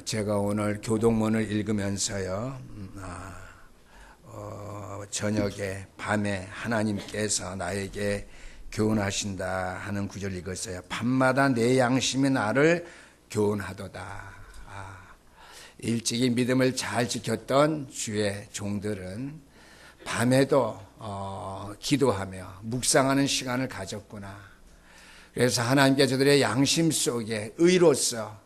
제가 오늘 교동문을 읽으면서요, 저녁에 밤에 하나님께서 나에게 교훈하신다 하는 구절을 읽었어요. 밤마다 내 양심이 나를 교훈하도다. 일찍이 믿음을 잘 지켰던 주의 종들은 밤에도 기도하며 묵상하는 시간을 가졌구나. 그래서 하나님께 저들의 양심 속에 의로서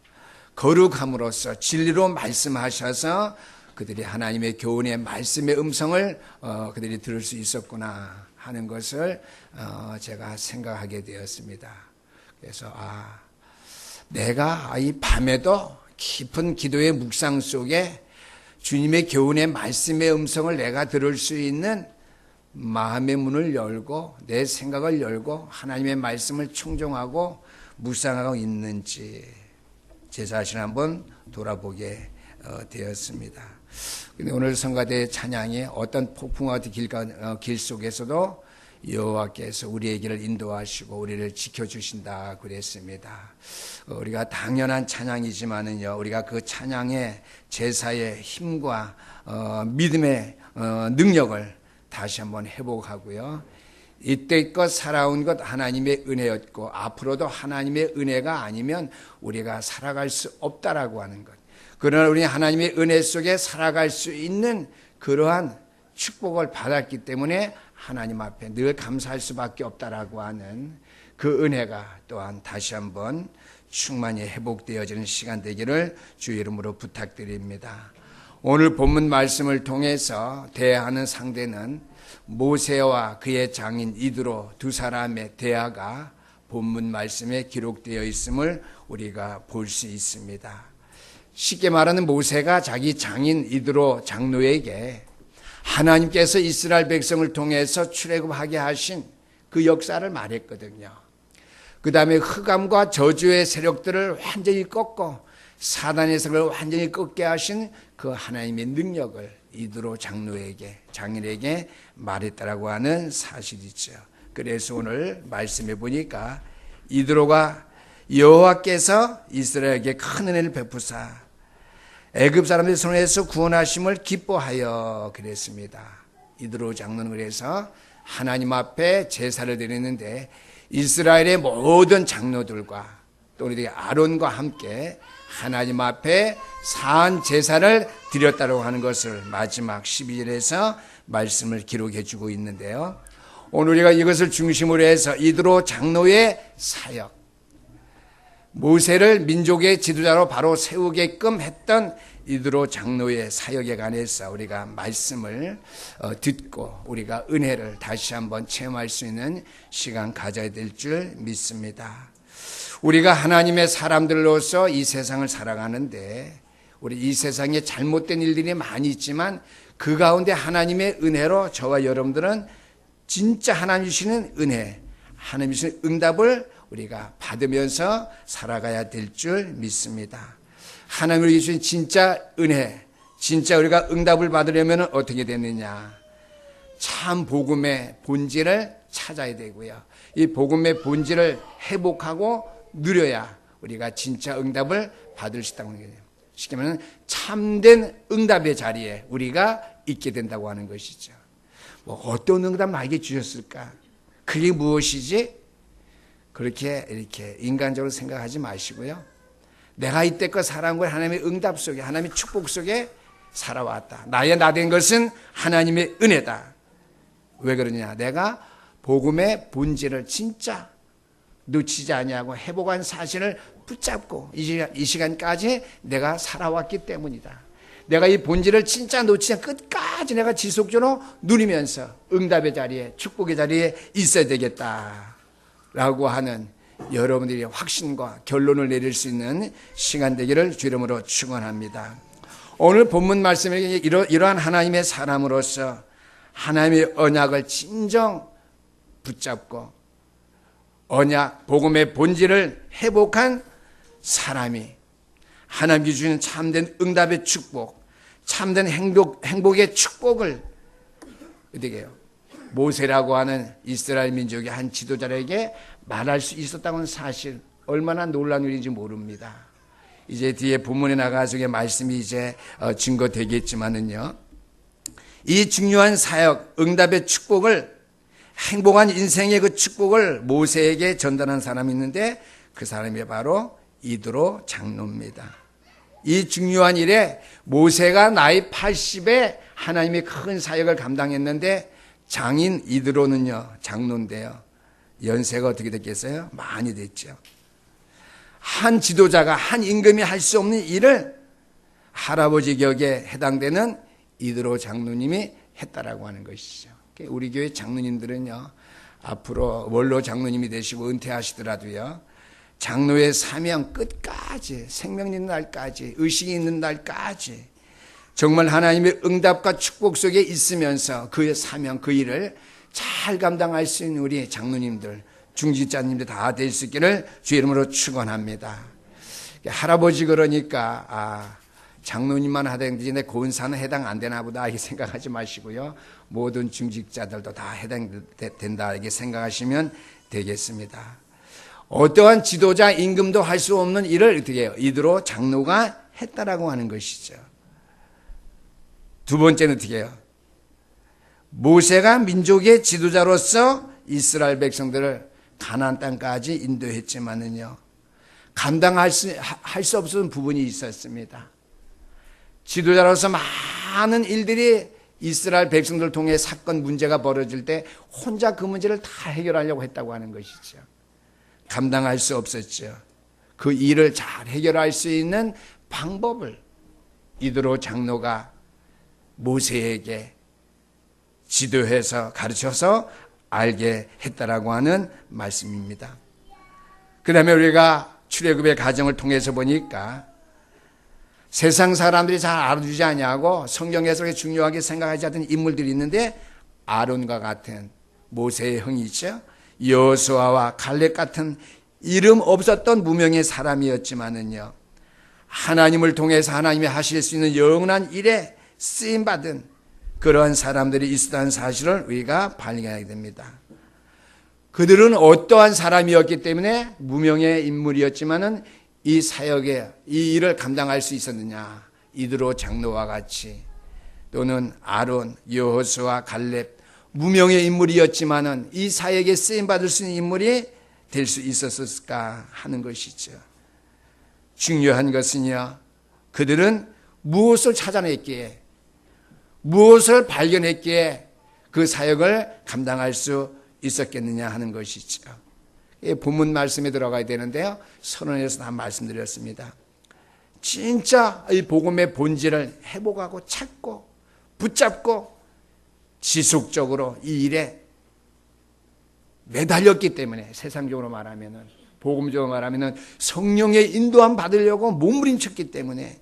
거룩함으로써 진리로 말씀하셔서 그들이 하나님의 교훈의 말씀의 음성을 그들이 들을 수 있었구나 하는 것을 제가 생각하게 되었습니다. 그래서 내가 이 밤에도 깊은 기도의 묵상 속에 주님의 교훈의 말씀의 음성을 내가 들을 수 있는 마음의 문을 열고 내 생각을 열고 하나님의 말씀을 충종하고 묵상하고 있는지 제 자신을 한번 돌아보게 되었습니다. 근데 오늘 성가대 찬양이 어떤 폭풍과 같은 길 속에서도 여호와께서 우리의 길을 인도하시고 우리를 지켜주신다 그랬습니다. 우리가 당연한 찬양이지만은요, 우리가 그 찬양의 제사의 힘과 믿음의 능력을 다시 한번 회복하고요. 이때껏 살아온 것 하나님의 은혜였고 앞으로도 하나님의 은혜가 아니면 우리가 살아갈 수 없다라고 하는 것. 그러나 우리 하나님의 은혜 속에 살아갈 수 있는 그러한 축복을 받았기 때문에 하나님 앞에 늘 감사할 수밖에 없다라고 하는 그 은혜가 또한 다시 한번 충만히 회복되어지는 시간 되기를 주 이름으로 부탁드립니다. 오늘 본문 말씀을 통해서 대하는 상대는 모세와 그의 장인 이드로 두 사람의 대화가 본문 말씀에 기록되어 있음을 우리가 볼 수 있습니다. 쉽게 말하는 모세가 자기 장인 이드로 장로에게 하나님께서 이스라엘 백성을 통해서 출애굽하게 하신 그 역사를 말했거든요. 그 다음에 흑암과 저주의 세력들을 완전히 꺾고 사단의 세력을 완전히 꺾게 하신 그 하나님의 능력을 이드로 장인에게 말했다라고 하는 사실이죠. 그래서 오늘 말씀해 보니까 이드로가 여호와께서 이스라엘에게 큰 은혜를 베푸사 애굽 사람들 손에서 구원하심을 기뻐하여 그랬습니다. 이드로 장로는 그래서 하나님 앞에 제사를 드리는데 이스라엘의 모든 장로들과 또 우리 아론과 함께 하나님 앞에 산 제사를 드렸다고 하는 것을 마지막 12절에서 말씀을 기록해 주고 있는데요. 오늘 우리가 이것을 중심으로 해서 이드로 장로의 사역, 모세를 민족의 지도자로 바로 세우게끔 했던 이드로 장로의 사역에 관해서 우리가 말씀을 듣고 우리가 은혜를 다시 한번 체험할 수 있는 시간 가져야 될 줄 믿습니다. 우리가 하나님의 사람들로서 이 세상을 살아가는데 우리 이 세상에 잘못된 일들이 많이 있지만 그 가운데 하나님의 은혜로 저와 여러분들은 진짜 하나님 주시는 은혜, 하나님 주시는 응답을 우리가 받으면서 살아가야 될 줄 믿습니다. 하나님을 주신 진짜 은혜, 진짜 우리가 응답을 받으려면 어떻게 되느냐? 참 복음의 본질을 찾아야 되고요. 이 복음의 본질을 회복하고 누려야 우리가 진짜 응답을 받을 수 있다는 거예요. 쉽게 말하면 참된 응답의 자리에 우리가 있게 된다고 하는 것이죠. 어떤 응답 나에게 주셨을까? 그게 무엇이지? 그렇게 이렇게 인간적으로 생각하지 마시고요. 내가 이때껏 살아온 걸 하나님의 응답 속에, 하나님의 축복 속에 살아왔다. 나의 나 된 것은 하나님의 은혜다. 왜 그러냐? 내가 복음의 본질을 진짜 놓치지 아니하고 회복한 사실을 붙잡고 이 시간까지 내가 살아왔기 때문이다. 내가 이 본질을 진짜 놓치지 않고 끝까지 내가 지속적으로 누리면서 응답의 자리에, 축복의 자리에 있어야 되겠다라고 하는 여러분들이 확신과 결론을 내릴 수 있는 시간 되기를 주 이름으로 축원합니다. 오늘 본문 말씀에 이러한 하나님의 사람으로서 하나님의 언약을 진정 붙잡고 언약, 복음의 본질을 회복한 사람이 하나님이 주시는 참된 응답의 축복, 참된 행복의 축복을 어떻게 해요? 모세라고 하는 이스라엘 민족의 한 지도자에게 말할 수 있었다는 사실, 얼마나 놀라운 일인지 모릅니다. 이제 뒤에 본문에 나가서 말씀이 이제 증거되겠지만은요. 이 중요한 사역, 응답의 축복을, 행복한 인생의 그 축복을 모세에게 전달한 사람이 있는데 그 사람이 바로 이드로 장로입니다. 이 중요한 일에 모세가 나이 80에 하나님의 큰 사역을 감당했는데 장인 이드로는요, 장로인데요. 연세가 어떻게 됐겠어요? 많이 됐죠. 한 지도자가, 한 임금이 할 수 없는 일을 할아버지 격에 해당되는 이드로 장로님이 했다라고 하는 것이죠. 우리 교회 장로님들은요, 앞으로 원로 장로님이 되시고 은퇴하시더라도요, 장로의 사명 끝까지, 생명 있는 날까지, 의식이 있는 날까지 정말 하나님의 응답과 축복 속에 있으면서 그의 사명, 그 일을 잘 감당할 수 있는 우리 장로님들, 중직자님들 다 될 수 있기를 주의 이름으로 축원합니다. 할아버지 그러니까 장로님만 하든지 내 고은사는 해당 안 되나 보다 이렇게 생각하지 마시고요. 모든 중직자들도 다 해당된다 이렇게 생각하시면 되겠습니다. 어떠한 지도자 임금도 할 수 없는 일을 어떻게 해요? 이드로 장로가 했다라고 하는 것이죠. 두 번째는 어떻게 해요? 모세가 민족의 지도자로서 이스라엘 백성들을 가나안 땅까지 인도했지만은요, 감당할 수 없었던 부분이 있었습니다. 지도자로서 많은 일들이 이스라엘 백성들을 통해 사건 문제가 벌어질 때 혼자 그 문제를 다 해결하려고 했다고 하는 것이죠. 감당할 수 없었죠. 그 일을 잘 해결할 수 있는 방법을 이드로 장로가 모세에게 지도해서 가르쳐서 알게 했다라고 하는 말씀입니다. 그 다음에 우리가 출애굽의 과정을 통해서 보니까 세상 사람들이 잘 알아주지 않냐고 성경에서 중요하게 생각하지 않던 인물들이 있는데 아론과 같은 모세의 형이죠. 여호수아와 갈렙 같은 이름 없었던 무명의 사람이었지만은요, 하나님을 통해서 하나님이 하실 수 있는 영원한 일에 쓰임받은 그러한 사람들이 있었다는 사실을 우리가 발견하게 됩니다. 그들은 어떠한 사람이었기 때문에 무명의 인물이었지만은 이 사역에 이 일을 감당할 수 있었느냐? 이드로 장로와 같이 또는 아론, 여호수아, 갈렙 무명의 인물이었지만은 이 사역에 쓰임 받을 수 있는 인물이 될 수 있었을까 하는 것이죠. 중요한 것은요, 그들은 무엇을 찾아냈기에, 무엇을 발견했기에 그 사역을 감당할 수 있었겠느냐 하는 것이죠. 본문 말씀에 들어가야 되는데요, 선언에서 다 말씀드렸습니다. 진짜 이 복음의 본질을 회복하고 찾고 붙잡고 지속적으로 이 일에 매달렸기 때문에, 세상적으로 말하면은, 복음적으로 말하면은 성령의 인도함 받으려고 몸부림쳤기 때문에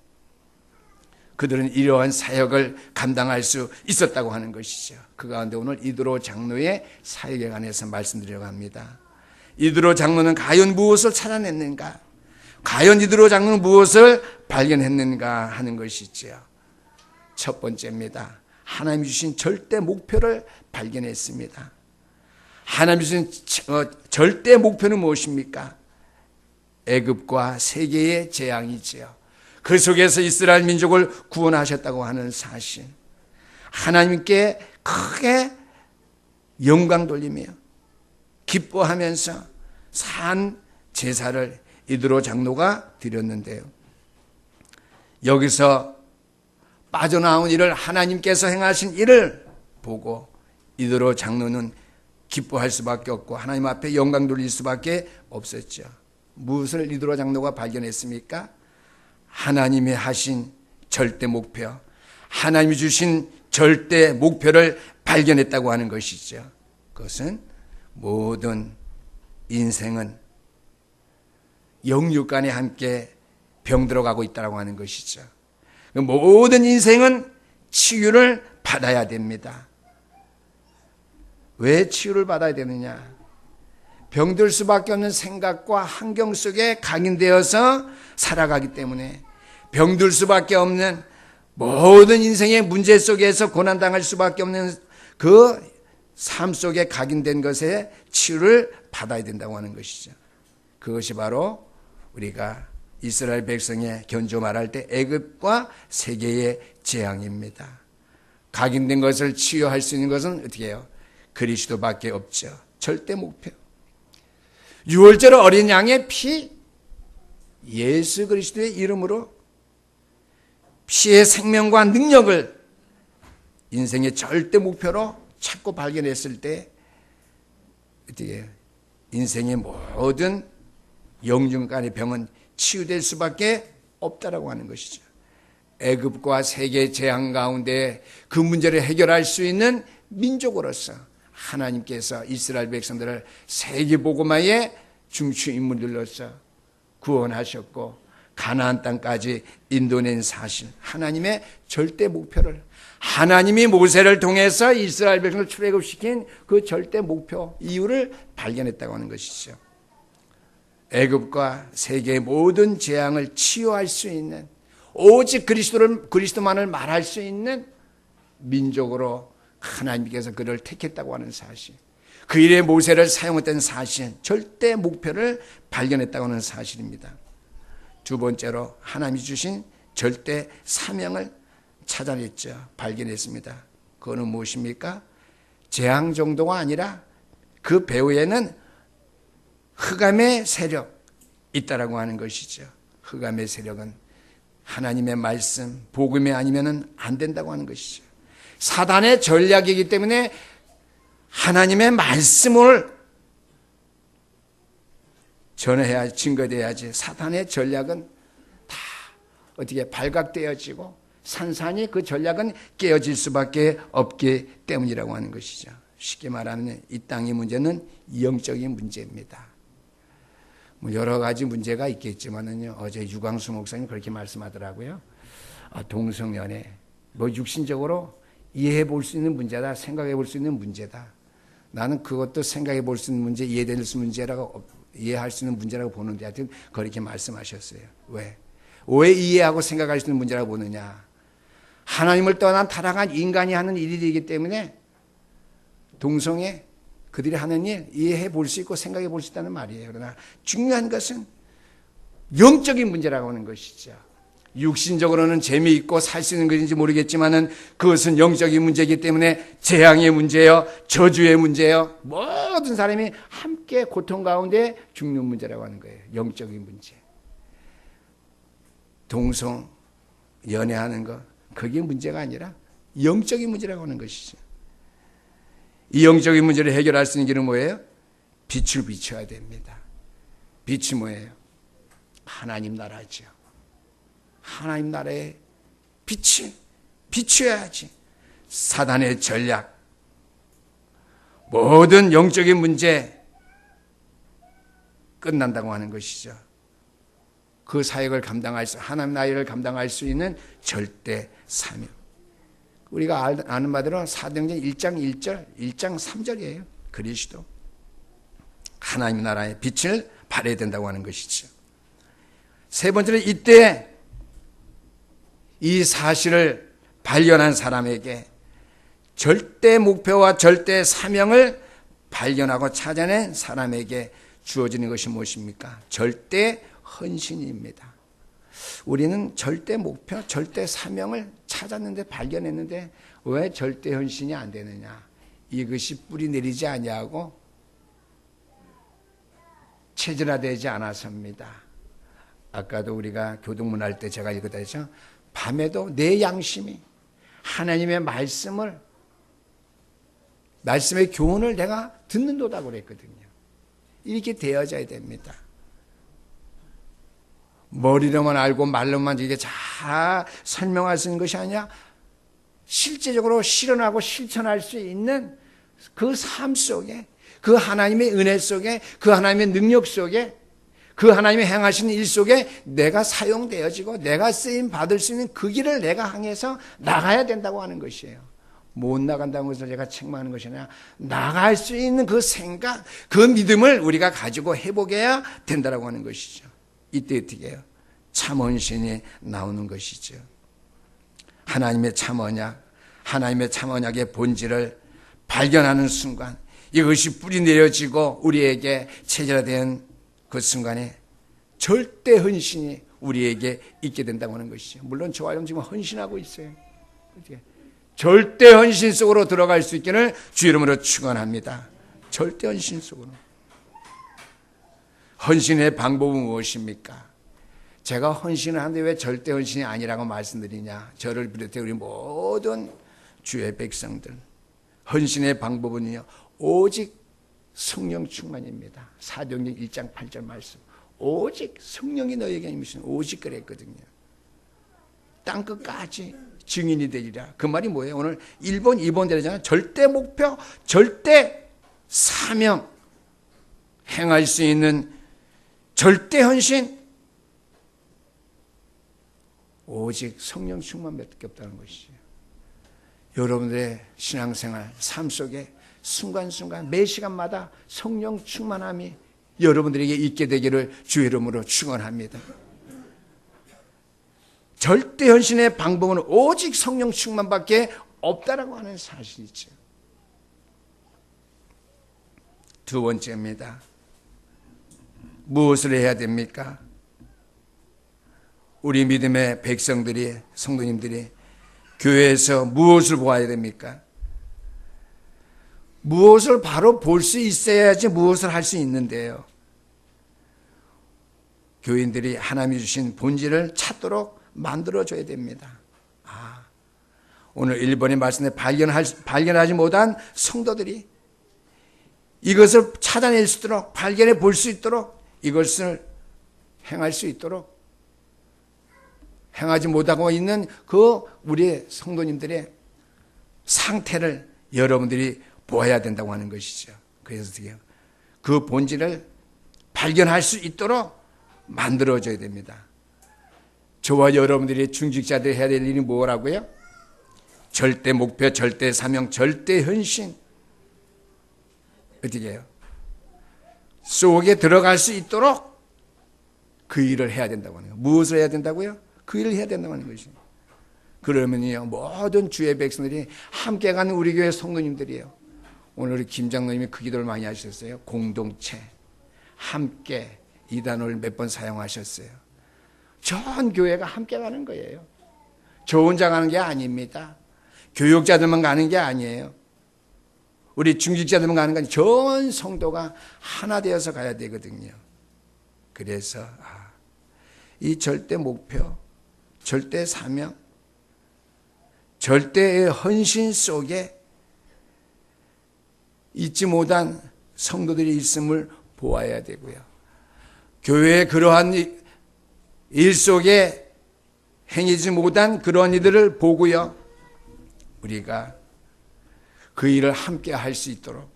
그들은 이러한 사역을 감당할 수 있었다고 하는 것이죠. 그 가운데 오늘 이드로 장로의 사역에 관해서 말씀드리려고 합니다. 이드로 장로는 과연 무엇을 찾아냈는가? 과연 이드로 장로는 무엇을 발견했는가 하는 것이죠. 첫 번째입니다. 하나님 주신 절대 목표를 발견했습니다. 하나님 주신 절대 목표는 무엇입니까? 애굽과 세계의 재앙이지요. 그 속에서 이스라엘 민족을 구원하셨다고 하는 사실, 하나님께 크게 영광 돌리며 기뻐하면서 산 제사를 이드로 장로가 드렸는데요, 여기서 빠져나온 일을, 하나님께서 행하신 일을 보고 이드로 장로는 기뻐할 수밖에 없고 하나님 앞에 영광 돌릴 수밖에 없었죠. 무엇을 이드로 장로가 발견했습니까? 하나님이 하신 절대 목표, 하나님이 주신 절대 목표를 발견했다고 하는 것이죠. 그것은 모든 인생은 영육간에 함께 병들어가고 있다고 하는 것이죠. 모든 인생은 치유를 받아야 됩니다. 왜 치유를 받아야 되느냐? 병들 수밖에 없는 생각과 환경 속에 각인되어서 살아가기 때문에, 병들 수밖에 없는 모든 인생의 문제 속에서 고난당할 수밖에 없는 그 삶 속에 각인된 것에 치유를 받아야 된다고 하는 것이죠. 그것이 바로 우리가 이스라엘 백성의 견조 말할 때 애굽과 세계의 재앙입니다. 각인된 것을 치유할 수 있는 것은 어떻게 해요? 그리스도밖에 없죠. 절대 목표. 유월절 어린 양의 피, 예수 그리스도의 이름으로 피의 생명과 능력을 인생의 절대 목표로 찾고 발견했을 때 어떻게 해요? 인생의 모든 영중간의 병은 치유될 수밖에 없다라고 하는 것이죠. 애굽과 세계 재앙 가운데 그 문제를 해결할 수 있는 민족으로서 하나님께서 이스라엘 백성들을 세계복음화의 중추 인물들로서 구원하셨고 가나안 땅까지 인도낸 사실, 하나님의 절대 목표를, 하나님이 모세를 통해서 이스라엘 백성을 출애굽시킨 그 절대 목표 이유를 발견했다고 하는 것이죠. 애굽과 세계의 모든 재앙을 치유할 수 있는, 오직 그리스도만을 말할 수 있는 민족으로 하나님께서 그를 택했다고 하는 사실, 그 일에 모세를 사용했던 사실, 절대 목표를 발견했다고 하는 사실입니다. 두 번째로 하나님이 주신 절대 사명을 찾아냈죠. 발견했습니다. 그거는 무엇입니까? 재앙 정도가 아니라 그 배후에는 흑암의 세력 있다라고 하는 것이죠. 흑암의 세력은 하나님의 말씀, 복음이 아니면 안 된다고 하는 것이죠. 사단의 전략이기 때문에 하나님의 말씀을 전해야 증거돼야지. 사단의 전략은 다 어떻게 발각되어지고 산산이 그 전략은 깨어질 수밖에 없기 때문이라고 하는 것이죠. 쉽게 말하면 이 땅의 문제는 영적인 문제입니다. 여러 가지 문제가 있겠지만은요, 어제 유광수 목사님 그렇게 말씀하더라고요. 동성연애, 육신적으로 이해해 볼 수 있는 문제다, 생각해 볼 수 있는 문제다. 나는 그것도 생각해 볼 수 있는 문제, 이해될 수 있는 문제라고, 이해할 수 있는 문제라고 보는데, 하여튼 그렇게 말씀하셨어요. 왜 이해하고 생각할 수 있는 문제라고 보느냐? 하나님을 떠난 타락한 인간이 하는 일이기 때문에 동성애, 그들이 하는 일 이해해 볼 수 있고 생각해 볼 수 있다는 말이에요. 그러나 중요한 것은 영적인 문제라고 하는 것이죠. 육신적으로는 재미있고 살 수 있는 것인지 모르겠지만은 그것은 영적인 문제이기 때문에 재앙의 문제요, 저주의 문제요, 모든 사람이 함께 고통 가운데 죽는 문제라고 하는 거예요. 영적인 문제. 동성 연애하는 거, 그게 문제가 아니라 영적인 문제라고 하는 것이죠. 이 영적인 문제를 해결할 수 있는 길은 뭐예요? 빛을 비춰야 됩니다. 빛이 뭐예요? 하나님 나라죠. 하나님 나라의 빛을 비춰야지. 사단의 전략, 모든 영적인 문제 끝난다고 하는 것이죠. 그 사역을 감당할 수, 하나님 나라를 감당할 수 있는 절대 사명. 우리가 아는 바대로 사도행전 1장 1절, 1장 3절이에요. 그리스도. 하나님 나라의 빛을 발해야 된다고 하는 것이죠. 세 번째는 이때 이 사실을 발견한 사람에게 절대 목표와 절대 사명을 발견하고 찾아낸 사람에게 주어지는 것이 무엇입니까? 절대 헌신입니다. 우리는 절대 목표, 절대 사명을 찾았는데, 발견했는데 왜 절대 헌신이 안 되느냐? 이것이 뿌리 내리지 아니하고 체질화되지 않아서입니다. 아까도 우리가 교동문 할 때 제가 읽었다 했죠. 밤에도 내 양심이 하나님의 말씀의 교훈을 내가 듣는도다고 그랬거든요. 이렇게 되어져야 됩니다. 머리로만 알고 말로만 이게 잘 설명할 수 있는 것이 아니라 실제적으로 실현하고 실천할 수 있는 그 삶 속에, 그 하나님의 은혜 속에, 그 하나님의 능력 속에, 그 하나님의 행하시는 일 속에 내가 사용되어지고 내가 쓰임 받을 수 있는 그 길을 내가 향해서 나가야 된다고 하는 것이에요. 못 나간다고 해서 제가 책망하는 것이 아니라 나갈 수 있는 그 생각, 그 믿음을 우리가 가지고 해보게야 된다고 하는 것이죠. 이때 어떻게 해요? 참 헌신이 나오는 것이죠. 하나님의 참 언약, 하나님의 참 언약의 본질을 발견하는 순간, 이것이 뿌리 내려지고 우리에게 체질화된 그 순간에 절대 헌신이 우리에게 있게 된다고 하는 것이죠. 물론 저와 여러분 지금 헌신하고 있어요. 절대 헌신 속으로 들어갈 수 있기를 주 이름으로 축원합니다. 절대 헌신 속으로. 헌신의 방법은 무엇입니까? 제가 헌신을 하는데 왜 절대 헌신이 아니라고 말씀드리냐? 저를 비롯해 우리 모든 주의 백성들. 헌신의 방법은요, 오직 성령 충만입니다. 사도행전 1장 8절 말씀. 오직 성령이 너에게 임하시는 오직 그랬거든요. 땅끝까지 증인이 되리라. 그 말이 뭐예요? 오늘 1번, 2번 되잖아요. 절대 목표, 절대 사명, 행할 수 있는 절대 헌신, 오직 성령 충만밖에 없다는 것이죠. 여러분들의 신앙생활, 삶 속에 순간순간 매 시간마다 성령 충만함이 여러분들에게 있게 되기를 주의 이름으로 축원합니다. 절대 헌신의 방법은 오직 성령 충만밖에 없다라고 하는 사실이죠. 두 번째입니다. 무엇을 해야 됩니까? 우리 믿음의 백성들이, 성도님들이 교회에서 무엇을 보아야 됩니까? 무엇을 바로 볼 수 있어야지 무엇을 할 수 있는데요. 교인들이 하나님이 주신 본질을 찾도록 만들어줘야 됩니다. 오늘 1번의 말씀에 발견하지 못한 성도들이 이것을 찾아낼 수 있도록, 발견해 볼 수 있도록, 이것을 행할 수 있도록, 행하지 못하고 있는 그 우리 성도님들의 상태를 여러분들이 보아야 된다고 하는 것이죠. 그래서 그 본질을 발견할 수 있도록 만들어줘야 됩니다. 저와 여러분들이 중직자들이 해야 될 일이 뭐라고요? 절대 목표, 절대 사명, 절대 헌신. 어떻게 해요? 속에 들어갈 수 있도록 그 일을 해야 된다고 하는 거예요. 무엇을 해야 된다고요? 그 일을 해야 된다고 하는 것이죠. 그러면요, 모든 주의 백성들이 함께 가는 우리 교회 성도님들이에요. 오늘 우리 김 장로님이 그 기도를 많이 하셨어요. 공동체, 함께 이 단어를 몇 번 사용하셨어요. 전 교회가 함께 가는 거예요. 저 혼자 가는 게 아닙니다. 교육자들만 가는 게 아니에요. 우리 중직자들만 가는 게 아니에요. 전 성도가 하나 되어서 가야 되거든요. 그래서 이 절대 목표, 절대 사명, 절대의 헌신 속에 잊지 못한 성도들이 있음을 보아야 되고요. 교회의 그러한 일 속에 행하지 못한 그런 이들을 보고요. 우리가 그 일을 함께 할 수 있도록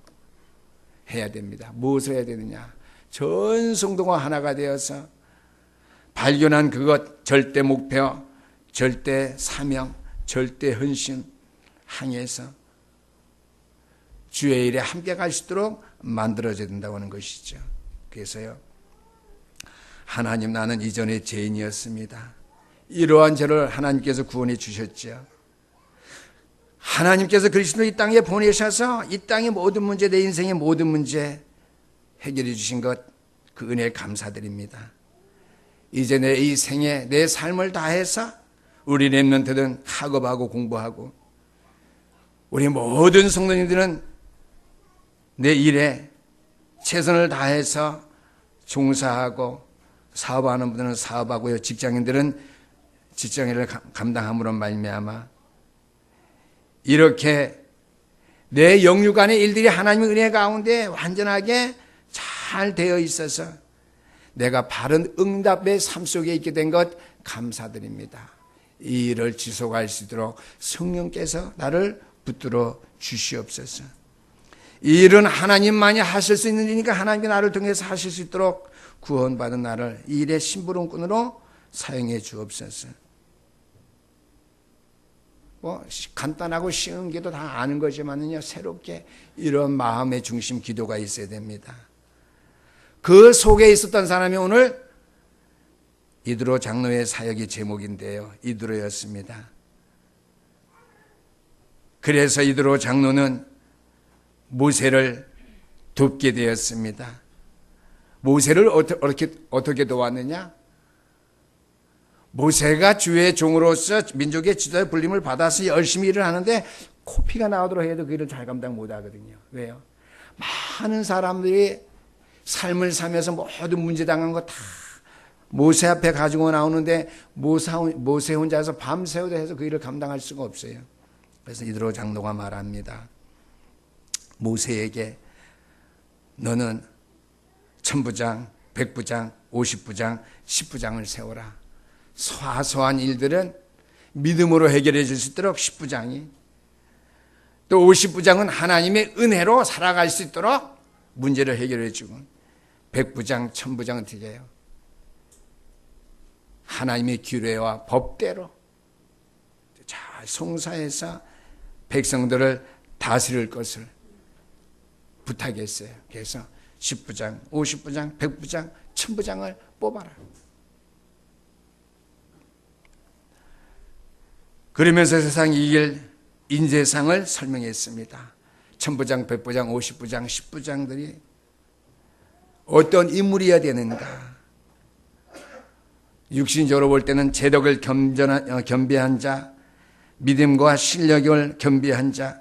해야 됩니다. 무엇을 해야 되느냐? 전 성도가 하나가 되어서 발견한 그것, 절대 목표, 절대 사명, 절대 헌신 향해서 주의 일에 함께 갈 수 있도록 만들어져야 된다고 하는 것이죠. 그래서요, 하나님, 나는 이전에 죄인이었습니다. 이러한 죄를 하나님께서 구원해 주셨죠. 하나님께서 그리스도 이 땅에 보내셔서 이 땅의 모든 문제, 내 인생의 모든 문제 해결해 주신 것, 그 은혜에 감사드립니다. 이제 내 이 생에 내 삶을 다해서 우리 렘넌트들은 학업하고 공부하고 우리 모든 성도님들은 내 일에 최선을 다해서 종사하고 사업하는 분들은 사업하고요. 직장인들은 직장일을 감당함으로 말미암아 이렇게 내 영육간의 일들이 하나님의 은혜 가운데 완전하게 잘 되어 있어서 내가 바른 응답의 삶 속에 있게 된 것 감사드립니다. 이 일을 지속할 수 있도록 성령께서 나를 붙들어 주시옵소서. 이 일은 하나님만이 하실 수 있는 일이니까 하나님께 나를 통해서 하실 수 있도록 구원받은 나를 이 일의 심부름꾼으로 사용해 주옵소서. 간단하고 쉬운 기도 다 아는 거지만요, 새롭게 이런 마음의 중심 기도가 있어야 됩니다. 그 속에 있었던 사람이 오늘 이드로 장로의 사역의 제목인데요, 이드로였습니다. 그래서 이드로 장로는 모세를 돕게 되었습니다. 모세를 어떻게 도왔느냐? 모세가 주의 종으로서 민족의 지도에 불림을 받아서 열심히 일을 하는데 코피가 나오도록 해도 그 일을 잘 감당 못 하거든요. 왜요? 많은 사람들이 삶을 살면서 모든 문제 당한 거 다 모세 앞에 가지고 나오는데 모세 혼자서 밤새워도 해서 그 일을 감당할 수가 없어요. 그래서 이드로 장로가 말합니다. 모세에게 너는 1000부장, 100부장, 50부장, 10부장을 세워라. 사소한 일들은 믿음으로 해결해 줄 수 있도록 10부장이, 또 50부장은 하나님의 은혜로 살아갈 수 있도록 문제를 해결해 주고, 100부장, 1000부장은 어떻게 해요? 하나님의 규례와 법대로 잘 송사해서 백성들을 다스릴 것을 부탁했어요. 그래서 10부장, 50부장, 100부장, 1000부장을 뽑아라. 그러면서 세상이 이길 인재상을 설명했습니다. 1000부장, 100부장, 50부장, 10부장들이 어떤 인물이어야 되는가. 육신적으로 볼 때는 제덕을 겸비한 자, 믿음과 실력을 겸비한 자,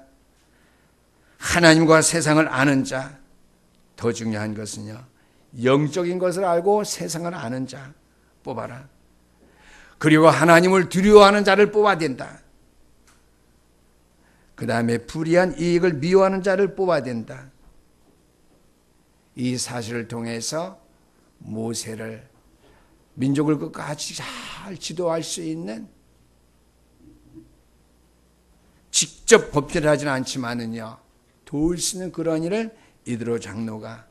하나님과 세상을 아는 자, 더 중요한 것은요, 영적인 것을 알고 세상을 아는 자 뽑아라. 그리고 하나님을 두려워하는 자를 뽑아야 된다. 그 다음에 불의한 이익을 미워하는 자를 뽑아야 된다. 이 사실을 통해서 모세를 민족을 끝까지 잘 지도할 수 있는, 직접 법대로하지는 않지만은요, 도울 수 있는 그런 일을 이드로 장로가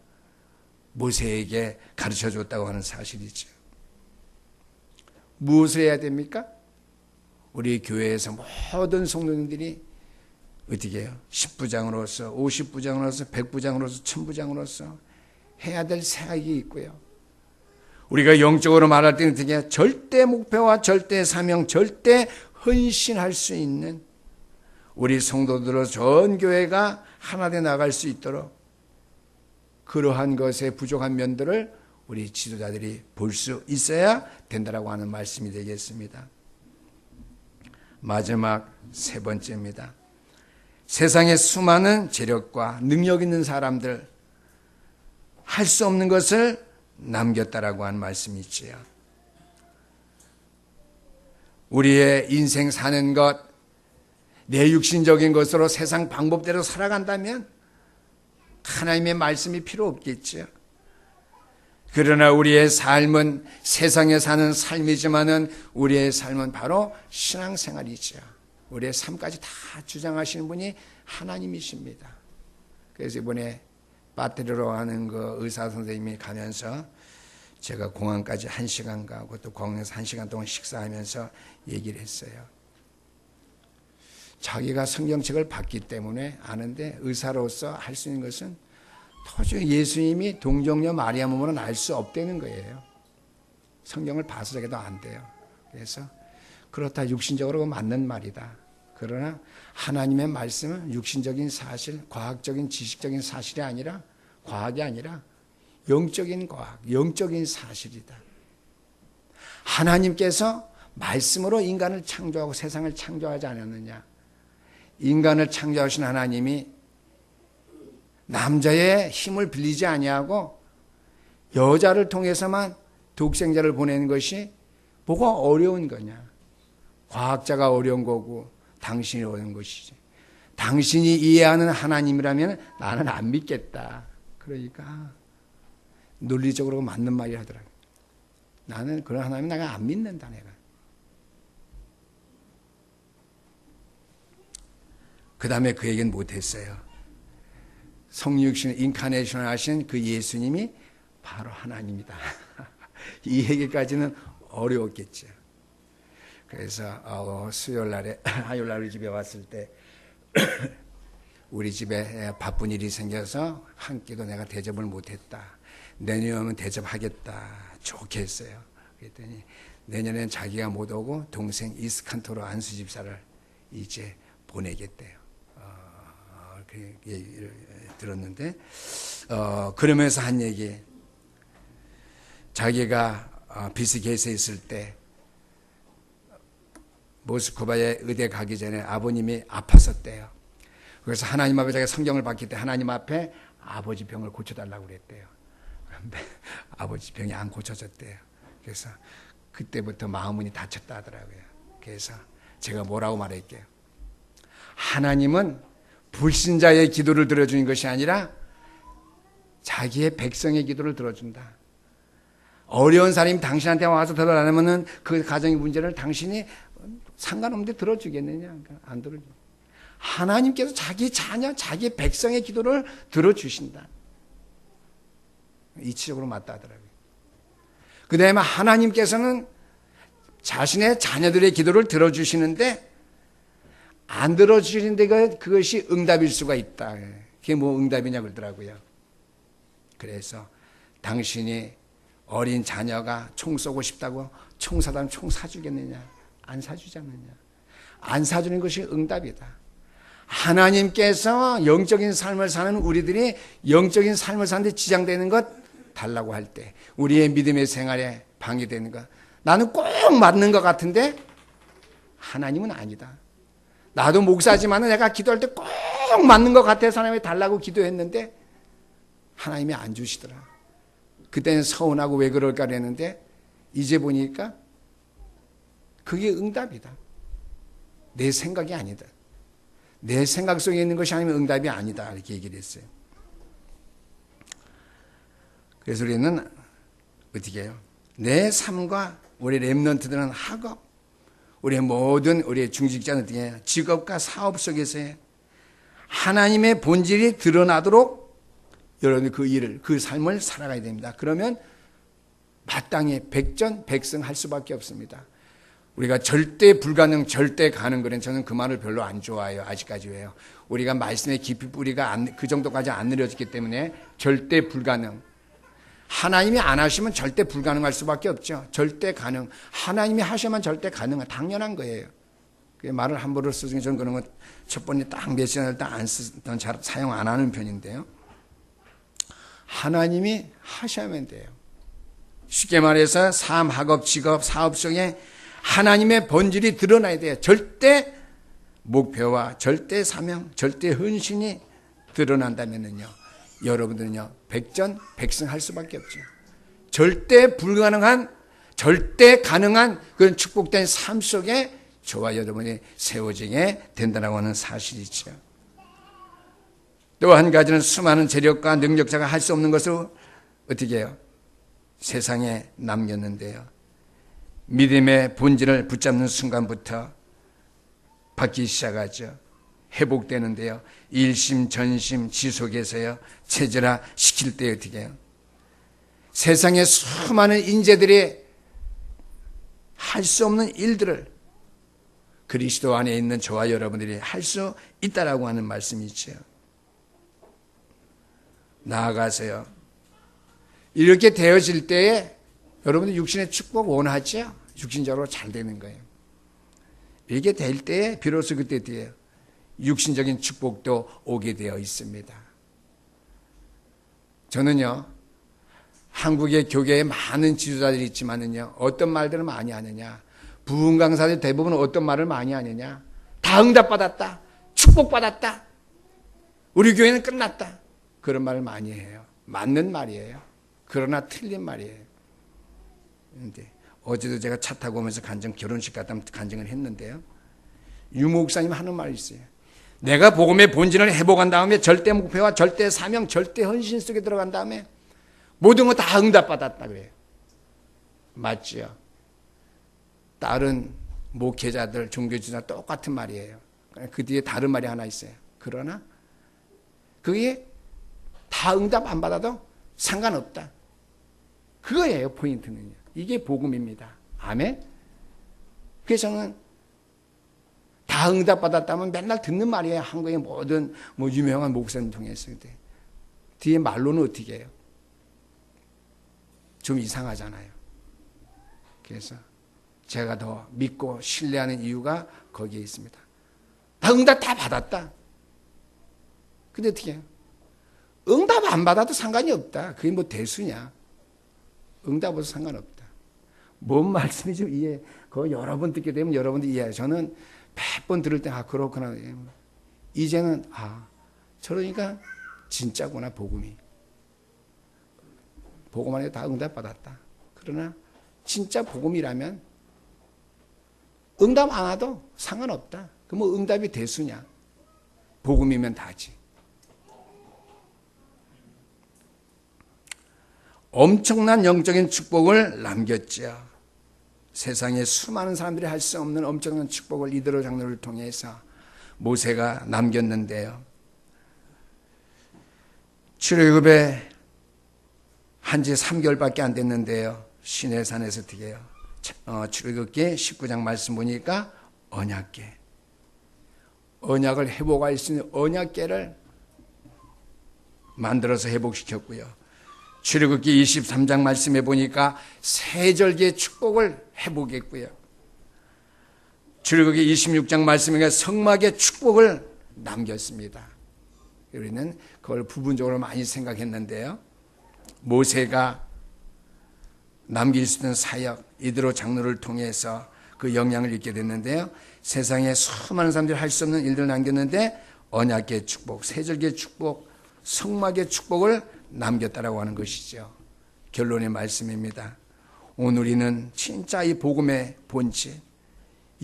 모세에게 가르쳐 줬다고 하는 사실이죠. 무엇을 해야 됩니까? 우리 교회에서 모든 성도님들이 어떻게 해요? 10부장으로서, 50부장으로서, 100부장으로서, 1000부장으로서 해야 될 사역이 있고요. 우리가 영적으로 말할 때는 어떻게 해요? 절대 목표와 절대 사명, 절대 헌신할 수 있는 우리 성도들로 전 교회가 하나 돼 나갈 수 있도록 그러한 것에 부족한 면들을 우리 지도자들이 볼 수 있어야 된다라고 하는 말씀이 되겠습니다. 마지막 세 번째입니다. 세상에 수많은 재력과 능력 있는 사람들, 할 수 없는 것을 남겼다라고 하는 말씀이 있지요. 우리의 인생 사는 것, 내 육신적인 것으로 세상 방법대로 살아간다면 하나님의 말씀이 필요 없겠죠. 그러나 우리의 삶은 세상에 사는 삶이지만은 우리의 삶은 바로 신앙생활이죠. 우리의 삶까지 다 주장하시는 분이 하나님이십니다. 그래서 이번에 바테르로 하는 그 의사 선생님이 가면서 제가 공항까지 1시간 가고 또 공항에서 1시간 동안 식사하면서 얘기를 했어요. 자기가 성경책을 봤기 때문에 아는데 의사로서 할 수 있는 것은 도저히 예수님이 동정녀 마리아 몸으로는 알 수 없다는 거예요. 성경을 봐서 저게도 안 돼요. 그래서 그렇다, 육신적으로 맞는 말이다. 그러나 하나님의 말씀은 육신적인 사실, 과학적인 지식적인 사실이 아니라, 과학이 아니라 영적인 과학, 영적인 사실이다. 하나님께서 말씀으로 인간을 창조하고 세상을 창조하지 않았느냐. 인간을 창조하신 하나님이 남자의 힘을 빌리지 아니하고 여자를 통해서만 독생자를 보내는 것이 뭐가 어려운 거냐. 과학자가 어려운 거고 당신이 어려운 것이지. 당신이 이해하는 하나님이라면 나는 안 믿겠다. 그러니까 논리적으로 맞는 말이 하더라고요. 나는 그런 하나님 내가 안 믿는다. 내가. 그 다음에 그 얘기는 못했어요. 성육신, 인카네이션 하신 그 예수님이 바로 하나님이다. 이 얘기까지는 어려웠겠죠. 그래서 수요일 날에, 화요일 날 우리 집에 왔을 때 우리 집에 바쁜 일이 생겨서 한 끼도 내가 대접을 못했다. 내년에 오면 대접하겠다. 좋게 했어요. 그랬더니 내년엔 자기가 못 오고 동생 이스칸토로 안수 집사를 이제 보내겠대요. 그 얘기를 들었는데, 그러면서 한 얘기, 자기가 비스켓에 있을 때 모스크바에 의대 가기 전에 아버님이 아팠었대요. 그래서 하나님 앞에 자기가 성경을 받기 때 하나님 앞에 아버지 병을 고쳐달라고 그랬대요. 그런데 아버지 병이 안 고쳐졌대요. 그래서 그때부터 마음문이 닫혔다 하더라고요. 그래서 제가 뭐라고 말할게요. 하나님은 불신자의 기도를 들어주는 것이 아니라 자기의 백성의 기도를 들어준다. 어려운 사람이 당신한테 와서 들어라면은 그 가정의 문제를 당신이 상관없는데 들어주겠느냐? 안 들어줘. 하나님께서 자기 자녀, 자기 백성의 기도를 들어주신다. 이치적으로 맞다 하더라고요. 그 다음에 하나님께서는 자신의 자녀들의 기도를 들어주시는데 안 들어주시는데 그것이 응답일 수가 있다. 그게 뭐 응답이냐 그러더라고요. 그래서 당신이 어린 자녀가 총 쏘고 싶다고 총 사다면 총 사주겠느냐? 안 사주지 않느냐? 안 사주는 것이 응답이다. 하나님께서 영적인 삶을 사는 우리들이 영적인 삶을 사는데 지장되는 것 달라고 할 때 우리의 믿음의 생활에 방해되는 것 나는 꼭 맞는 것 같은데 하나님은 아니다. 나도 목사지만 내가 기도할 때 꼭 맞는 것 같아서 하나님이 달라고 기도했는데 하나님이 안 주시더라. 그때는 서운하고 왜 그럴까 그랬는데 이제 보니까 그게 응답이다. 내 생각이 아니다. 내 생각 속에 있는 것이 아니면 응답이 아니다. 이렇게 얘기를 했어요. 그래서 우리는 어떻게 해요? 내 삶과 우리 렘넌트들은 학업, 우리의 모든 우리의 중직자는 어떻게 해요? 직업과 사업 속에서의 하나님의 본질이 드러나도록 여러분이 그 일을, 그 삶을 살아가야 됩니다. 그러면 마땅히 백전백승 할 수밖에 없습니다. 우리가 절대 불가능, 절대 가능거리는 저는 그 말을 별로 안 좋아해요. 아직까지 왜요? 우리가 말씀의 깊이 뿌리가 그 정도까지 안 늘어졌기 때문에 절대 불가능. 하나님이 안 하시면 절대 불가능할 수밖에 없죠. 절대 가능. 하나님이 하시면 절대 가능한 당연한 거예요. 그 말을 함부로 쓰는 저는 그런 거 첫 번째 딱 메시지를 딱 안 쓰던 잘 사용 안 하는 편인데요. 하나님이 하셔야만 돼요. 쉽게 말해서 삶, 학업, 직업, 사업 속에 하나님의 본질이 드러나야 돼요. 절대 목표와 절대 사명, 절대 헌신이 드러난다면요. 여러분들은요, 백전백승할 수밖에 없죠. 절대 불가능한, 절대 가능한 그런 축복된 삶 속에 저와 여러분이 세워지게 된다고 하는 사실이죠. 또 한 가지는 수많은 재력과 능력자가 할 수 없는 것을 어떻게 해요? 세상에 남겼는데요. 믿음의 본질을 붙잡는 순간부터 받기 시작하죠. 회복되는데요. 일심 전심 지속해서요. 체질화 시킬 때 어떻게 해요? 세상에 수많은 인재들이 할 수 없는 일들을 그리스도 안에 있는 저와 여러분들이 할 수 있다라고 하는 말씀이죠. 나아가서요. 이렇게 되어질 때에 여러분들 육신의 축복 원하죠? 육신적으로 잘 되는 거예요. 이렇게 될 때에 비로소 그때 뒤에 육신적인 축복도 오게 되어 있습니다. 저는요, 한국의 교계에 많은 지도자들이 있지만은요, 어떤 말들을 많이 하느냐. 부흥 강사들 대부분 어떤 말을 많이 하느냐. 다 응답받았다. 축복받았다. 우리 교회는 끝났다. 그런 말을 많이 해요. 맞는 말이에요. 그러나 틀린 말이에요. 근데 어제도 제가 차 타고 오면서 결혼식 갔다 간증을 했는데요. 유 목사님 하는 말이 있어요. 내가 복음의 본질을 회복한 다음에 절대 목표와 절대 사명, 절대 헌신 속에 들어간 다음에 모든 거 다 응답받았다 그래요. 맞죠? 다른 목회자들, 종교지도자 똑같은 말이에요. 그 뒤에 다른 말이 하나 있어요. 그러나 그게 다 응답 안 받아도 상관없다. 그거예요, 포인트는요. 이게 복음입니다. 아멘? 그래서 저는 다 응답받았다면 맨날 듣는 말이에요. 한국의 모든 유명한 목사님 통해서. 뒤에 말로는 어떻게 해요? 좀 이상하잖아요. 그래서 제가 더 믿고 신뢰하는 이유가 거기에 있습니다. 다 응답 다 받았다. 근데 어떻게 해요? 응답 안 받아도 상관이 없다. 그게 뭐 대수냐. 응답 없어도 상관없다. 뭔 말씀이죠? 이해. 그거 여러 번 듣게 되면 여러분도 이해해요. 저는 100번 들을 때 그렇구나. 이제는 저러니까 진짜구나, 복음이. 복음만 해도 다 응답받았다. 그러나 진짜 복음이라면 응답 안 와도 상관없다. 그 뭐 응답이 대수냐. 복음이면 다지. 엄청난 영적인 축복을 남겼죠. 세상에 수많은 사람들이 할 수 없는 엄청난 축복을 이드로 장로를 통해서 모세가 남겼는데요. 출애굽에 한지 3개월밖에 안 됐는데요. 시내산에서 어떻게 해요? 출애굽기 19장 말씀 보니까 언약을 회복할 수 있는 언약궤를 만들어서 회복시켰고요. 출애굽기 23장 말씀에 보니까 세절기의 축복을 회복했고요. 출애굽기 26장 말씀에 성막의 축복을 남겼습니다. 우리는 그걸 부분적으로 많이 생각했는데요. 모세가 남길 수 있는 사역, 이드로 장로를 통해서 그 영향을 입게 됐는데요. 세상에 수많은 사람들이 할 수 없는 일들을 남겼는데 언약의 축복, 세절기의 축복, 성막의 축복을 남겼다라고 하는 것이죠. 결론의 말씀입니다. 오늘 우리는 진짜 이 복음의 본질,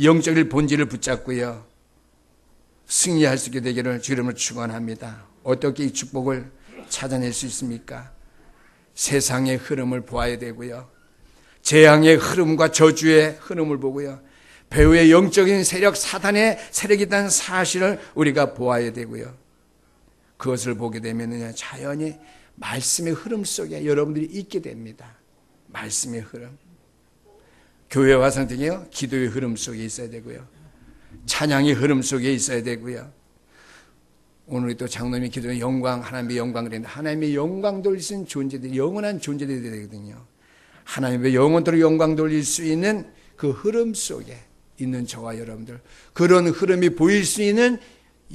영적인 본질을 붙잡고요. 승리할 수 있게 되기를 주 이름으로 축원합니다. 어떻게 이 축복을 찾아낼 수 있습니까? 세상의 흐름을 보아야 되고요. 재앙의 흐름과 저주의 흐름을 보고요. 배후의 영적인 세력, 사단의 세력이 있다는 사실을 우리가 보아야 되고요. 그것을 보게 되면 자연히 말씀의 흐름 속에 여러분들이 있게 됩니다. 말씀의 흐름. 교회 와서 어떻게요? 기도의 흐름 속에 있어야 되고요. 찬양의 흐름 속에 있어야 되고요. 오늘 또 장로님이 기도에 영광, 하나님의 영광을 했는데 하나님의 영광 돌릴 수 있는 존재들이 영원한 존재들이 되거든요. 하나님의 영원토록 영광 돌릴 수 있는 그 흐름 속에 있는 저와 여러분들, 그런 흐름이 보일 수 있는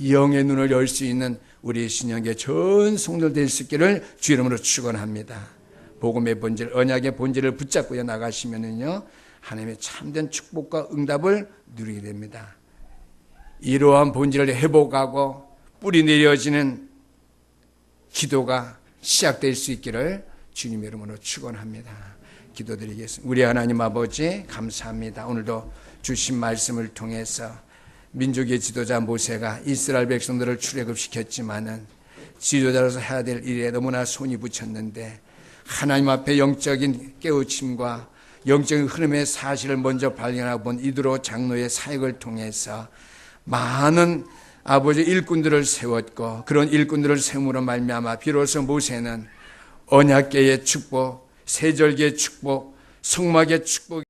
영의 눈을 열 수 있는 우리 신령계 전 성도들 될 수 있기를 주 이름으로 축원합니다. 복음의 본질, 언약의 본질을 붙잡고 나가시면은요, 하나님의 참된 축복과 응답을 누리게 됩니다. 이러한 본질을 회복하고 뿌리 내려지는 기도가 시작될 수 있기를 주님 이름으로 축원합니다. 기도드리겠습니다. 우리 하나님 아버지 감사합니다. 오늘도 주신 말씀을 통해서 민족의 지도자 모세가 이스라엘 백성들을 출애굽시켰지만은 지도자로서 해야 될 일에 너무나 손이 붙였는데 하나님 앞에 영적인 깨우침과 영적인 흐름의 사실을 먼저 발견하고 본 이드로 장로의 사역을 통해서 많은 아버지 일꾼들을 세웠고 그런 일꾼들을 세움으로 말미암아 비로소 모세는 언약궤의 축복, 세절기의 축복, 성막의 축복